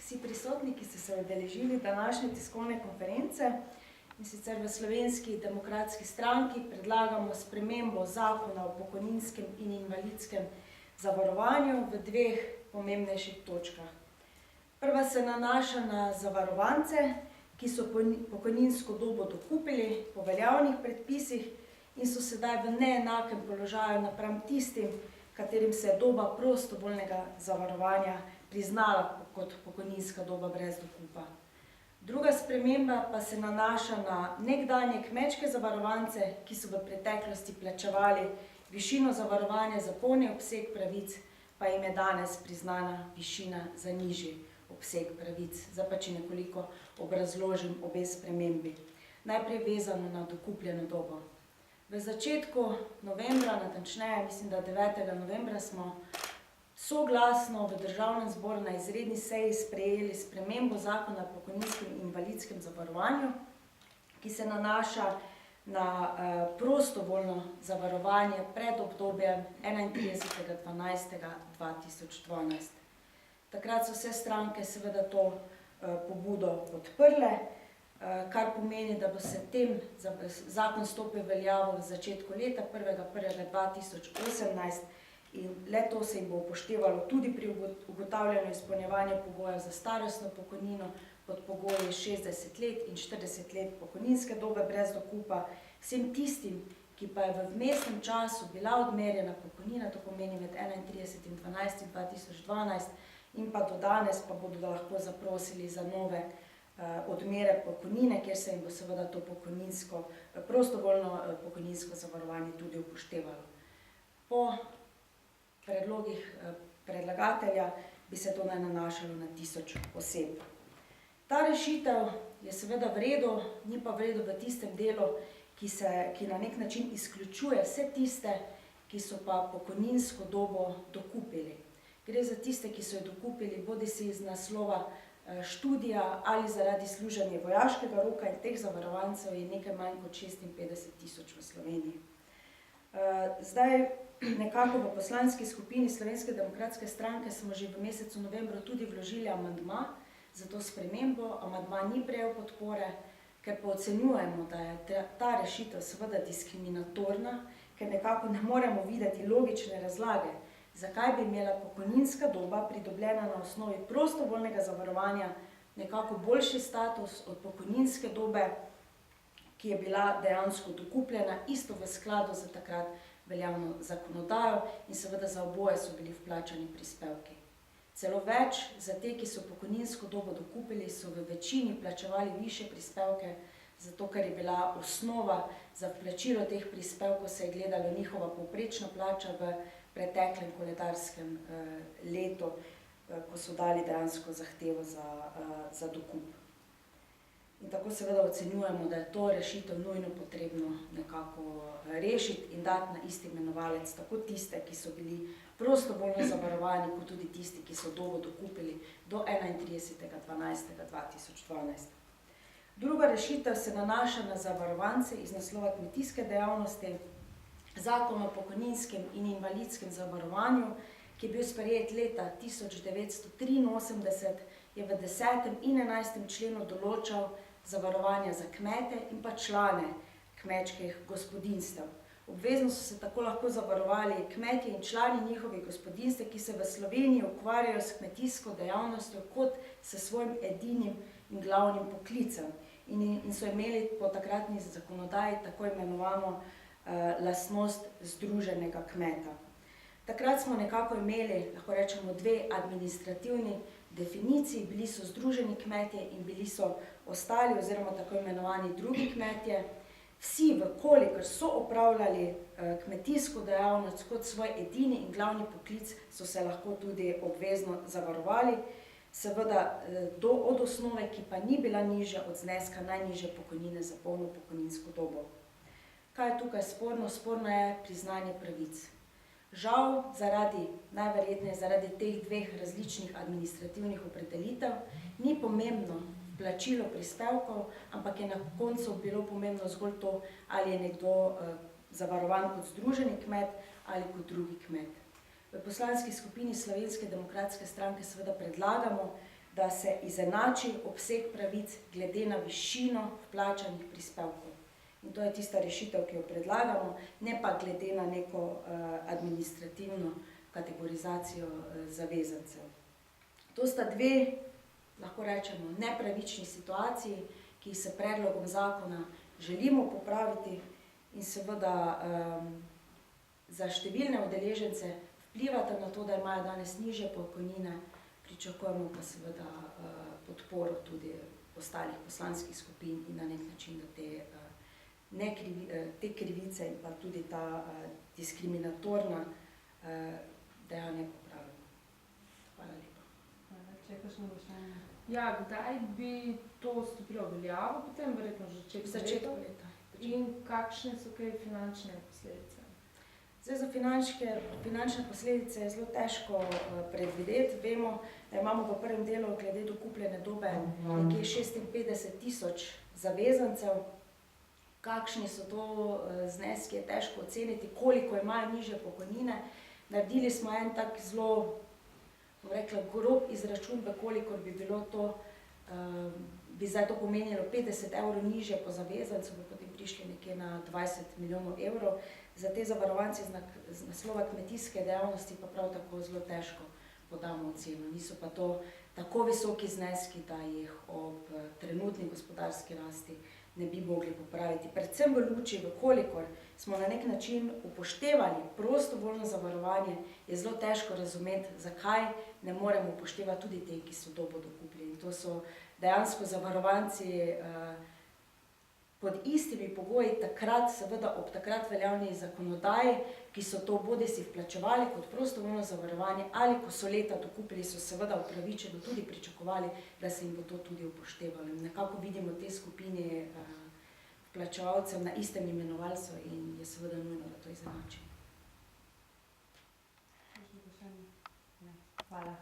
vsi prisotni, ki ste se udeležili današnje tiskovne konference. In sicer v Slovenski demokratski stranki predlagamo spremembo zakona o pokojninskem in invalidskem zavarovanju v dveh pomembnejših točkah. Prva se nanaša na zavarovance, ki so pokojninsko dobo dokupili po veljavnih predpisih in so sedaj v neenakem položaju napram tistim, katerim se je doba prostovoljnega zavarovanja priznala kot pokojninska doba brez dokupa. Druga sprememba pa se nanaša na nekdanje kmečke zavarovance, ki so v preteklosti plačevali višino zavarovanja za polni obseg pravic, pa jim je danes priznana višina za nižji obseg pravic. Zdaj pa če nekoliko obrazložim obe spremembi. Najprej vezano na dokupljeno dobo. V začetku novembra, natančneje, mislim, da 9. novembra smo soglasno v Državnem zboru na izredni seji sprejeli spremembo zakona o pokojninskem in invalidskem zavarovanju, ki se nanaša na prostovoljno zavarovanje pred obdobjem 31.12.2012. Takrat so vse stranke seveda to pobudo podprle, kar pomeni, da bo se tem zakon stopil veljavo v začetku leta 1.1.2018 in leto se jim bo upoštevalo tudi pri ugotavljanju izpolnjevanja pogojev za starostno pokojnino pod pogoji 60 let in 40 let pokojninske dobe brez dokupa. Vsem tistim, ki pa je v vmesnem času bila odmerjena pokojnina, to pomeni med 31.12.2012 in pa do danes, pa bodo lahko zaprosili za nove odmere pokojnine, kjer se jim bo seveda to prostovoljno pokojninsko zavarovanje tudi upoštevalo. Po predlogih predlagatelja bi se to nanašalo na 1000 oseb. Ta rešitev je seveda v redu, ni pa v redu v tistem delu, ki na nek način izključuje vse tiste, ki so pa pokojninsko dobo dokupili. Gre za tiste, ki so jo dokupili bodisi iz naslova študija ali zaradi služenja vojaškega roka, in teh zavarovancev je nekaj manj kot 56.000 v Sloveniji. Zdaj, nekako v poslanski skupini Slovenske demokratske stranke smo že v mesecu novembru tudi vložili amandma za to spremembo. Amandma ni prejel podpore, ker pa ocenjujemo, da je ta rešitev seveda diskriminatorna, ker nekako ne moremo videti logične razlage, zakaj bi imela pokojninska doba, pridobljena na osnovi prostovoljnega zavarovanja, nekako boljši status od pokojninske dobe, ki je bila dejansko dokupljena, isto v skladu za takrat veljavno zakonodajo in seveda za oboje so bili vplačani prispevki. Celo več, za te, ki so pokojninsko dobo dokupili, so v večini plačevali višje prispevke, zato ker je bila osnova za vplačilo teh prispevkov, se je gledalo njihova povprečna plača v preteklem koledarskem letu, ko so dali dejansko zahtevo za dokup. In tako seveda ocenjujemo, da je to rešitev nujno potrebno nekako rešiti in dati na isti imenovalec tako tiste, ki so bili prostovoljno zavarovani, kot tudi tisti, ki so dobo dokupili do 31.12.2012. Druga rešitev se nanaša na zavarovance iz naslova kmetijske dejavnosti. Zakon o pokojninskem in invalidskem zavarovanju, ki je bil sprejet leta 1983, je v 10. in 11. členu določal zavarovanja za kmete in pa člane kmečkih gospodinjstev. Obvezno so se tako lahko zavarovali kmetje in člani njihovih gospodinjstev, ki se v Sloveniji ukvarjajo s kmetijsko dejavnostjo kot s svojim edinim in glavnim poklicem in so imeli po takratni zakonodaji tako imenovano lastnost združenega kmeta. Takrat smo nekako imeli, lahko rečemo, dve administrativni definiciji, bili so združeni kmetje in bili so ostali oziroma tako imenovani drugi kmetje. Vsi, vkolikor so opravljali kmetijsko dejavnost kot svoj edini in glavni poklic, so se lahko tudi obvezno zavarovali, seveda od osnove, ki pa ni bila nižja od zneska najnižje pokojnine za polno pokojninsko dobo. Kaj je tukaj sporno? Sporno je priznanje pravic. Žal, najverjetneje zaradi teh dveh različnih administrativnih opredelitev, ni pomembno plačilo prispevkov, ampak je na koncu bilo pomembno zgolj to, ali je nekdo zavarovan kot združeni kmet ali kot drugi kmet. V poslanski skupini Slovenske demokratske stranke seveda predlagamo, da se izenači obseg pravic glede na višino vplačanih prispevkov. In to je tista rešitev, ki jo predlagamo, ne pa glede na neko administrativno kategorizacijo zavezancev. To sta dve, lahko rečemo, nepravični situaciji, ki jih s predlogom zakona želimo popraviti in seveda za številne udeležence vplivata na to, da imajo danes nižje pokojnine, pričakujemo pa seveda podporo tudi ostalih poslanskih skupin in na nek način, da te krivice in pa tudi ta diskriminatorna dejanja popravimo. Hvala lepa. Če je kakšno vprašanje? Ja, kdaj bi to stopilo v veljavo potem, verjetno že V začetku leta. In kakšne so kaj finančne posledice? Zdaj, za finančne posledice je zelo težko predvideti. Vemo, da imamo v prvem delu glede dokupljene dobe nekje 56 tisoč zavezancev. Kakšni so to zneski, je težko oceniti, koliko imajo nižje pokojnine. Naredili smo en tak zelo, bom rekla, grob izračun, kolikor bi bilo to, bi zdaj to pomenilo 50 evrov nižje po zavezancu, bi potem prišli nekje na 20 milijonov evrov. Za te zavarovance z naslova kmetijske dejavnosti pa prav tako zelo težko podamo oceno. Niso pa to tako visoki zneski, da jih ob trenutni gospodarski rasti ne bi mogli popraviti. Predvsem v luči, kolikor smo na nek način upoštevali prostovoljno zavarovanje, je zelo težko razumeti, zakaj ne moremo upoštevati tudi te, ki so dobo dokupljeni. To so dejansko zavarovanci pod istimi pogoji takrat, seveda ob takrat veljavni zakonodaji, ki so to bodisi vplačevali kot prostovoljno zavarovanje ali ko so leta dokupili, so seveda upravičeno tudi pričakovali, da se jim bo to tudi upoštevalo. Nekako vidimo te skupini vplačevalcev na istem imenovalcu in je seveda nujno, da to izenačimo. Hvala.